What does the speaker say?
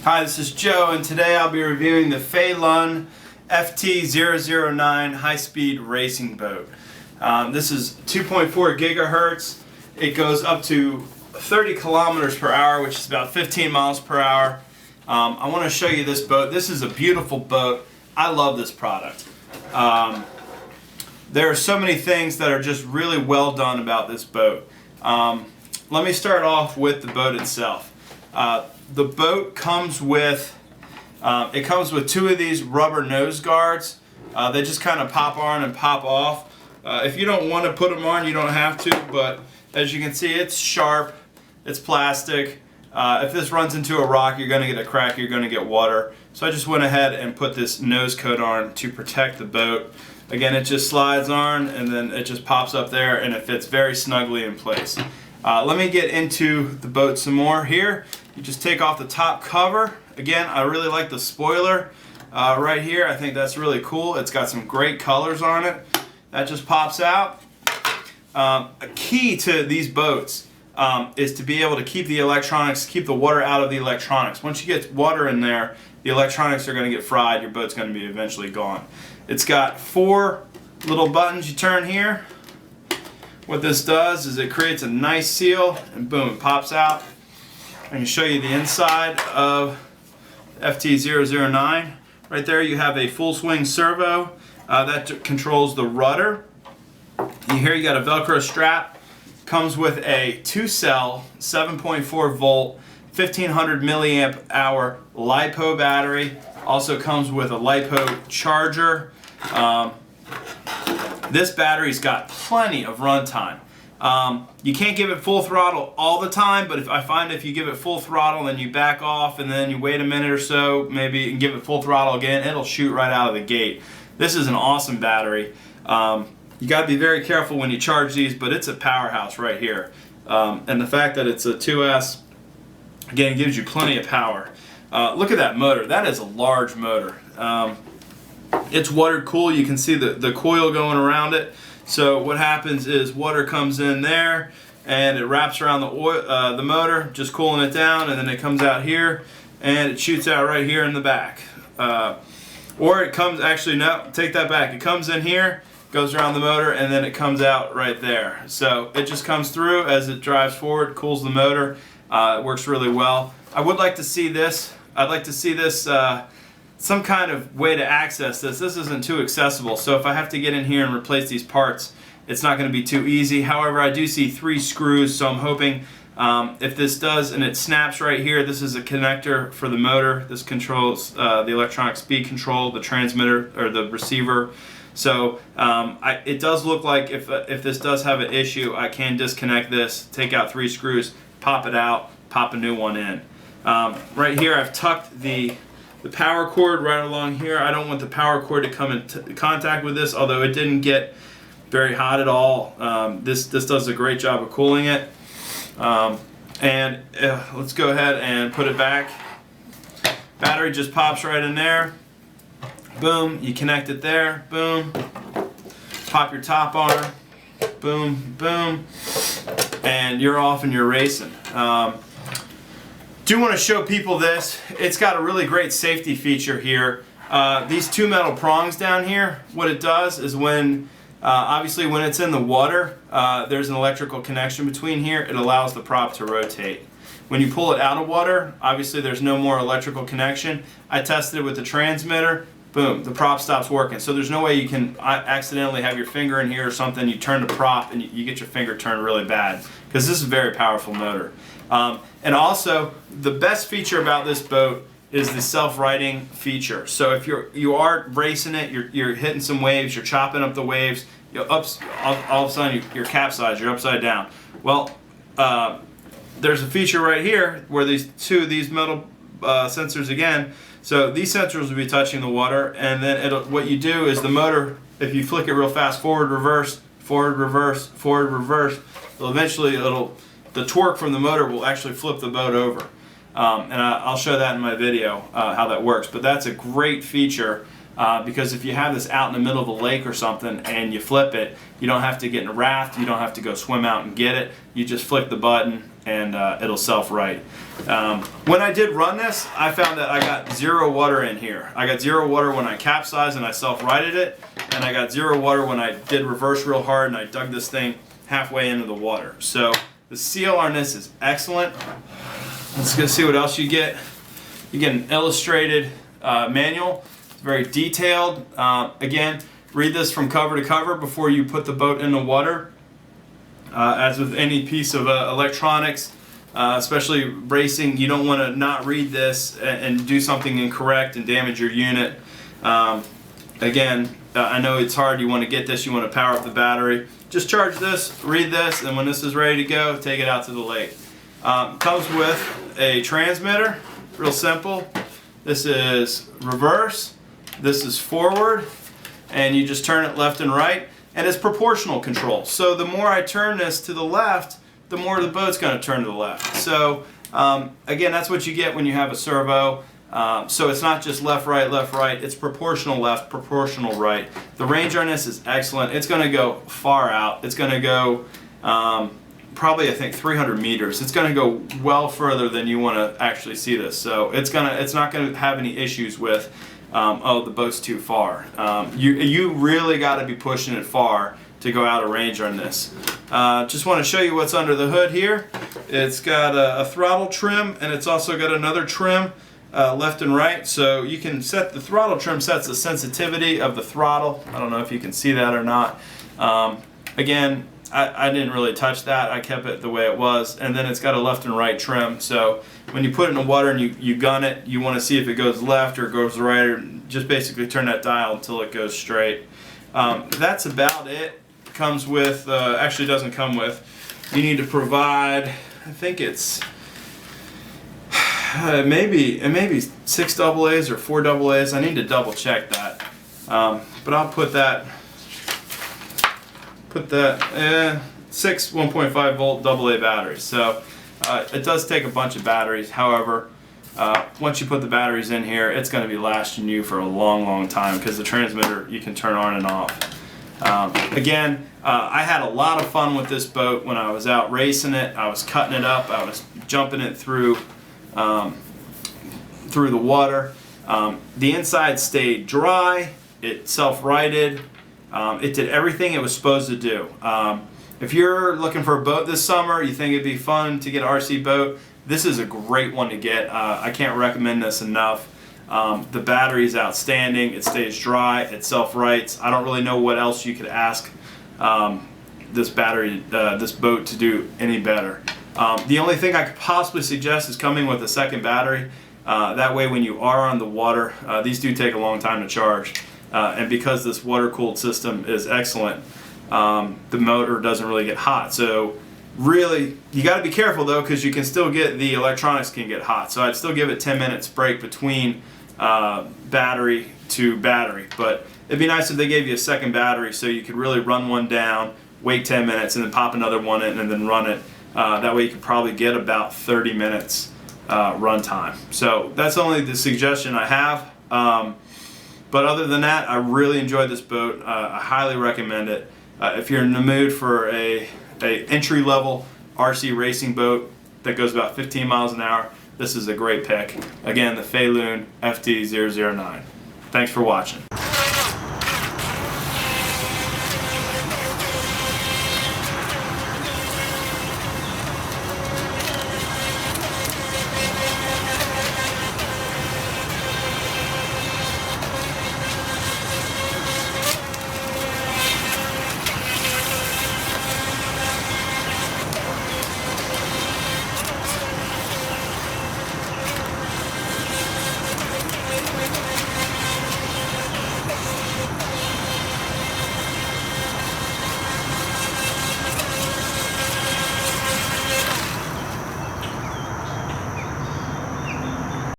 Hi, this is Joe, and today I'll be reviewing the Feilun FT009 high-speed racing boat. This is 2.4 gigahertz. It goes up to 30 kilometers per hour, which is about 15 miles per hour. I want to show you this boat. This is a beautiful boat. I love this product. There are so many things that are just really well done about this boat. Let me start off with the boat itself. The boat comes with two of these rubber nose guards. They just kind of pop on and pop off. If you don't want to put them on, you don't have to, but as you can see, it's sharp, it's plastic. If this runs into a rock, you're going to get a crack, you're going to get water. So I just went ahead and put this nose coat on to protect the boat. Again, it just slides on and then it just pops up there and it fits very snugly in place. Let me get into the boat some more here. You just take off the top cover. Again, I really like the spoiler right here. I think that's really cool. It's got some great colors on it. That just pops out. A key to these boats is to be able to keep the electronics, keep the water out of the electronics. Once you get water in there, the electronics are going to get fried. Your boat's going to be eventually gone. It's got 4 little buttons you turn here. What this does is it creates a nice seal and boom, it pops out. I can show you the inside of FT009. Right there you have a full swing servo that controls the rudder. Here you got a Velcro strap. Comes with a 2-cell 7.4 volt 1500 milliamp hour LiPo battery. Also comes with a LiPo charger. This battery's got plenty of runtime. You can't give it full throttle all the time, but I find if you give it full throttle and you back off and then you wait a minute or so, maybe and give it full throttle again, it'll shoot right out of the gate. This is an awesome battery. You got to be very careful when you charge these, but it's a powerhouse right here. And the fact that it's a 2S, again, gives you plenty of power. Look at that motor. That is a large motor. It's water cooled. You can see the coil going around it. So what happens is water comes in there and it wraps around the motor, just cooling it down, and then it comes out here and it shoots out right here in the back. Or it comes, actually no, take that back. It comes in here, goes around the motor, and then it comes out right there. So it just comes through as it drives forward, cools the motor. It works really well. I would like to see this. I'd like to see this some kind of way to access this. This isn't too accessible, so if I have to get in here and replace these parts, it's not going to be too easy. However, I do see 3 screws, so I'm hoping if this does, and it snaps right here, this is a connector for the motor. This controls the electronic speed control, the transmitter, or the receiver. So it does look like if this does have an issue, I can disconnect this, take out 3 screws, pop it out, pop a new one in. Right here I've tucked the power cord right along here. I don't want the power cord to come in contact with this, although it didn't get very hot at all. This does a great job of cooling it. Let's go ahead and put it back. Battery just pops right in there. Boom, you connect it there. Boom. Pop your top on. Boom, boom. And you're off and you're racing. Do want to show people this. It's got a really great safety feature here. These 2 metal prongs down here, what it does is obviously when it's in the water, there's an electrical connection between here. It allows the prop to rotate. When you pull it out of water, obviously there's no more electrical connection. I tested it with the transmitter. Boom, the prop stops working. So there's no way you can accidentally have your finger in here or something. You turn the prop and you get your finger turned really bad, because this is a very powerful motor. And also, the best feature about this boat is the self-righting feature. So if you are racing it, you're hitting some waves, you're chopping up the waves, all of a sudden you're capsized, you're upside down. Well, there's a feature right here where these metal sensors again. So these sensors will be touching the water, and then what you do is the motor, if you flick it real fast, forward, reverse, forward, reverse, forward, reverse, eventually the torque from the motor will actually flip the boat over. And I'll show that in my video how that works. But that's a great feature because if you have this out in the middle of a lake or something and you flip it, you don't have to get in a raft, you don't have to go swim out and get it. You just flick the button and it'll self-right. When I did run this, I found that I got 0 water in here. I got 0 water when I capsized and I self-righted it, and I got 0 water when I did reverse real hard and I dug this thing halfway into the water. So the seal on this is excellent. Let's go see what else you get. You get an illustrated manual. It's very detailed. Again, read this from cover to cover before you put the boat in the water. As with any piece of electronics, especially racing, you don't want to not read this and do something incorrect and damage your unit. Again, I know it's hard. You want to get this, you want to power up the battery. Just charge this, read this, and when this is ready to go, take it out to the lake. Comes with a transmitter, real simple. This is reverse, this is forward, and you just turn it left and right. And it's proportional control. So the more I turn this to the left, the more the boat's going to turn to the left. So again, that's what you get when you have a servo. So it's not just left, right, it's proportional left, proportional right. The range on this is excellent. It's going to go far out. It's going to go probably, I think, 300 meters. It's going to go well further than you want to actually see this. So it's not going to have any issues with oh, the boat's too far. You really got to be pushing it far to go out of range on this. Just want to show you what's under the hood here. It's got a throttle trim, and it's also got another trim left and right. So you can set the throttle trim, sets the sensitivity of the throttle. I don't know if you can see that or not. Again, I didn't really touch that. I kept it the way it was. And then it's got a left and right trim. So when you put it in the water and you gun it, you want to see if it goes left or goes right, or just basically turn that dial until it goes straight. That's about it. Comes with, actually doesn't come with, you need to provide, I think it's maybe 6 AA's or 4 AA's. I need to double check that. But I'll put 6 1.5 volt AA batteries. So it does take a bunch of batteries. However, once you put the batteries in here, it's going to be lasting you for a long time, because the transmitter you can turn on and off. Again, I had a lot of fun with this boat when I was out racing it. I was cutting it up. I was jumping it through the water. The inside stayed dry. It self-righted. It did everything it was supposed to do. If you're looking for a boat this summer, you think it'd be fun to get an RC boat, this is a great one to get. I can't recommend this enough. The battery is outstanding. It stays dry. It self-rights. I don't really know what else you could ask this boat to do any better. The only thing I could possibly suggest is coming with a second battery. That way, when you are on the water, these do take a long time to charge. And because this water-cooled system is excellent, the motor doesn't really get hot. So really, you got to be careful though, because you can still get, the electronics can get hot. So I'd still give it 10 minutes break between battery to battery. But it'd be nice if they gave you a second battery so you could really run one down, wait 10 minutes, and then pop another one in and then run it. That way you could probably get about 30 minutes run time. So that's only the suggestion I have. But other than that, I really enjoyed this boat. I highly recommend it. If you're in the mood for a entry-level RC racing boat that goes about 15 miles an hour, this is a great pick. Again, the Feilun FT009. Thanks for watching.